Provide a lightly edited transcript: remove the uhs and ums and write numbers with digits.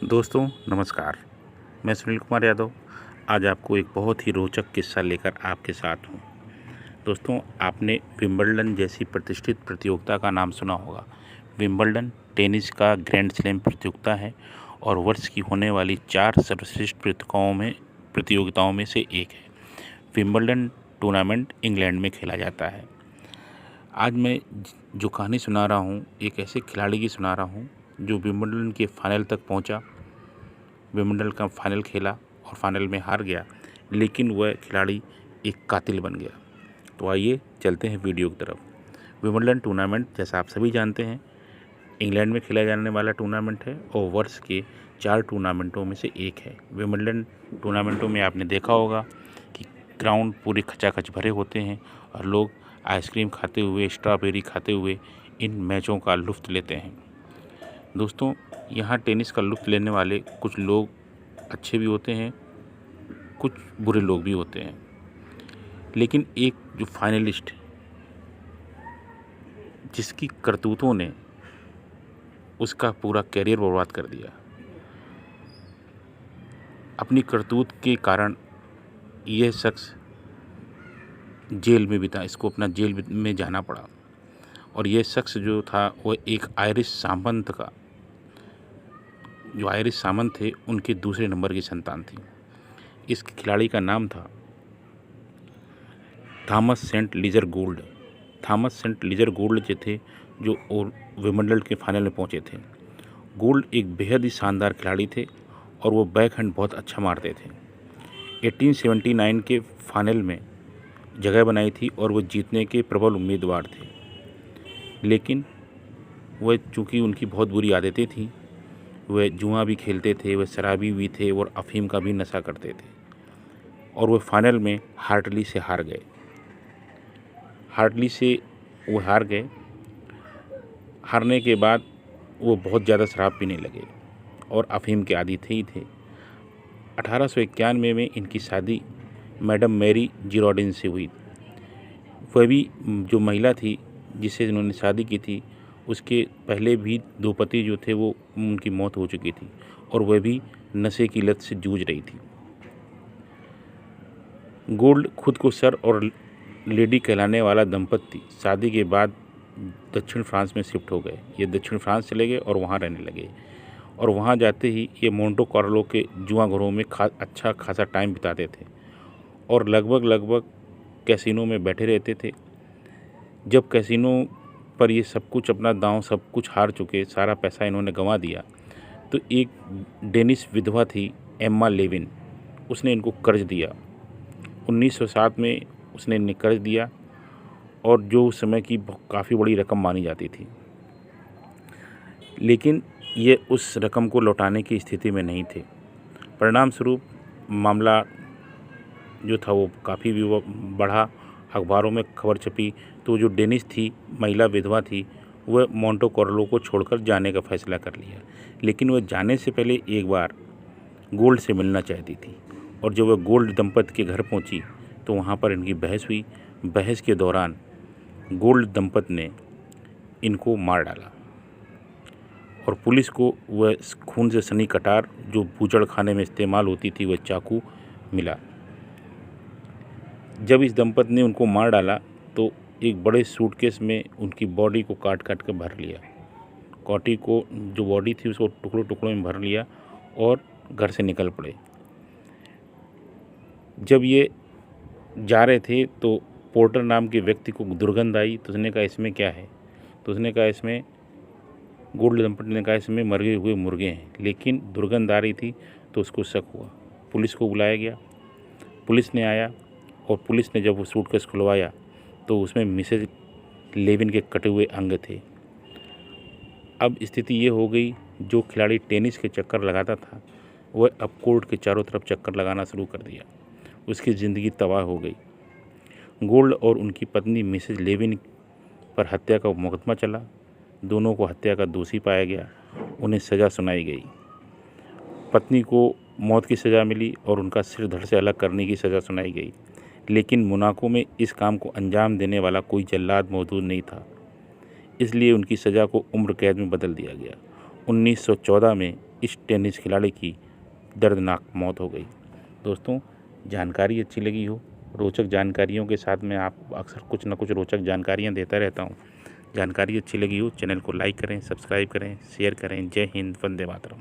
दोस्तों नमस्कार। मैं सुनील कुमार यादव आज आपको एक बहुत ही रोचक किस्सा लेकर आपके साथ हूँ। दोस्तों, आपने विंबलडन जैसी प्रतिष्ठित प्रतियोगिता का नाम सुना होगा। विंबलडन टेनिस का ग्रैंड स्लैम प्रतियोगिता है और वर्ष की होने वाली 4 सर्वश्रेष्ठ प्रतियोगिताओं में से एक है। विंबलडन टूर्नामेंट इंग्लैंड में खेला जाता है। आज मैं जो कहानी सुना रहा हूँ, एक ऐसे खिलाड़ी की सुना रहा हूँ जो विंबलडन के फाइनल तक पहुँचा, विंबलडन का फाइनल खेला और फाइनल में हार गया, लेकिन वह खिलाड़ी एक कातिल बन गया। तो आइए चलते हैं वीडियो की तरफ। विंबलडन टूर्नामेंट, जैसा आप सभी जानते हैं, इंग्लैंड में खेला जाने वाला टूर्नामेंट है और वर्ष के 4 टूर्नामेंटों में से एक है। विंबलडन टूर्नामेंटों में आपने देखा होगा कि ग्राउंड पूरे खचाखच भरे होते हैं और लोग आइसक्रीम खाते हुए, स्ट्रॉबेरी खाते हुए इन मैचों का लुत्फ़ लेते हैं। दोस्तों, यहाँ टेनिस का लुत्फ़ लेने वाले कुछ लोग अच्छे भी होते हैं, कुछ बुरे लोग भी होते हैं, लेकिन एक जो फाइनलिस्ट, जिसकी करतूतों ने उसका पूरा करियर बर्बाद कर दिया, अपनी करतूत के कारण यह शख्स जेल में बिता, इसको अपना जेल में जाना पड़ा। और यह शख्स जो था वह एक आयरिश सामंत का, जो आयरिश सामंत थे उनके दूसरे नंबर की संतान थी। इस खिलाड़ी का नाम था Thomas Saint Leger Goold. Thomas Saint Leger Goold जो थे, जो और विंबलडन के फाइनल में पहुंचे थे। गोल्ड एक बेहद ही शानदार खिलाड़ी थे और वो बैकहैंड बहुत अच्छा मारते थे। 1879 के फाइनल में जगह बनाई थी और वो जीतने के प्रबल उम्मीदवार थे, लेकिन वह चूँकि उनकी बहुत बुरी आदतें थीं, वह जुआ भी खेलते थे, वह शराबी भी थे और अफीम का भी नशा करते थे, और वह फाइनल में हार्टली से हार गए। वो हार गए। हारने के बाद वो बहुत ज़्यादा शराब पीने लगे और अफीम के आदी थे ही थे। 1891 में इनकी शादी मैडम मैरी जिरोडिन से हुई। वह भी जो महिला थी जिससे इन्होंने शादी की थी, उसके पहले भी 2 पति जो थे वो उनकी मौत हो चुकी थी और वह भी नशे की लत से जूझ रही थी। गोल्ड खुद को सर और लेडी कहलाने वाला दंपति शादी के बाद दक्षिण फ्रांस में शिफ्ट हो गए। ये दक्षिण फ्रांस चले गए और वहाँ रहने लगे, और वहाँ जाते ही ये मोंटे कार्लो के जुआ घरों में अच्छा खासा टाइम बिताते थे और लगभग कैसीनो में बैठे रहते थे। जब कैसीनो पर ये सब कुछ अपना दांव सब कुछ हार चुके, सारा पैसा इन्होंने गंवा दिया, तो एक डेनिश विधवा थी एम्मा लेविन, उसने इनको कर्ज दिया। 1907 में उसने इन्हें कर्ज दिया, और जो उस समय की काफ़ी बड़ी रकम मानी जाती थी, लेकिन ये उस रकम को लौटाने की स्थिति में नहीं थे। परिणाम स्वरूप मामला जो था वो काफ़ी भी बढ़ा, अखबारों में खबर छपी, तो जो डेनिश थी, महिला विधवा थी, वह मोंटे कार्लो को छोड़कर जाने का फैसला कर लिया। लेकिन वह जाने से पहले एक बार गोल्ड से मिलना चाहती थी, और जब वह गोल्ड दंपति के घर पहुंची तो वहां पर इनकी बहस हुई। बहस के दौरान गोल्ड दंपति ने इनको मार डाला और पुलिस को वह खून से सनी कटार, जो बूचड़ खाने में इस्तेमाल होती थी, वह चाकू मिला। जब इस दंपति ने उनको मार डाला तो एक बड़े सूटकेस में उनकी बॉडी को काट कर भर लिया। कॉटी को, जो बॉडी थी, उसको टुकड़ों में भर लिया और घर से निकल पड़े। जब ये जा रहे थे तो पोर्टर नाम के व्यक्ति को दुर्गंध आई, तो उसने कहा इसमें क्या है? तो उसने कहा इसमें, गोल्ड दंपति ने कहा इसमें मरे हुए मुर्गे हैं, लेकिन दुर्गंध आ रही थी तो उसको शक हुआ। पुलिस को बुलाया गया, पुलिस ने आया, और पुलिस ने जब वो सूटकेस खुलवाया तो उसमें मिसेज लेविन के कटे हुए अंग थे। अब स्थिति ये हो गई, जो खिलाड़ी टेनिस के चक्कर लगाता था वह अब कोर्ट के चारों तरफ चक्कर लगाना शुरू कर दिया। उसकी ज़िंदगी तबाह हो गई। गोल्ड और उनकी पत्नी मिसेज लेविन पर हत्या का मुकदमा चला। दोनों को हत्या का दोषी पाया गया। उन्हें सज़ा सुनाई गई। पत्नी को मौत की सज़ा मिली और उनका सिर धड़ से अलग करने की सज़ा सुनाई गई, लेकिन मोनाको में इस काम को अंजाम देने वाला कोई जल्लाद मौजूद नहीं था, इसलिए उनकी सज़ा को उम्र कैद में बदल दिया गया। 1914 में इस टेनिस खिलाड़ी की दर्दनाक मौत हो गई। दोस्तों, जानकारी अच्छी लगी हो, रोचक जानकारियों के साथ मैं आप अक्सर कुछ न कुछ रोचक जानकारियाँ देता रहता हूँ। जानकारी अच्छी लगी हो, चैनल को लाइक करें, सब्सक्राइब करें, शेयर करें। जय हिंद, वंदे मातरम।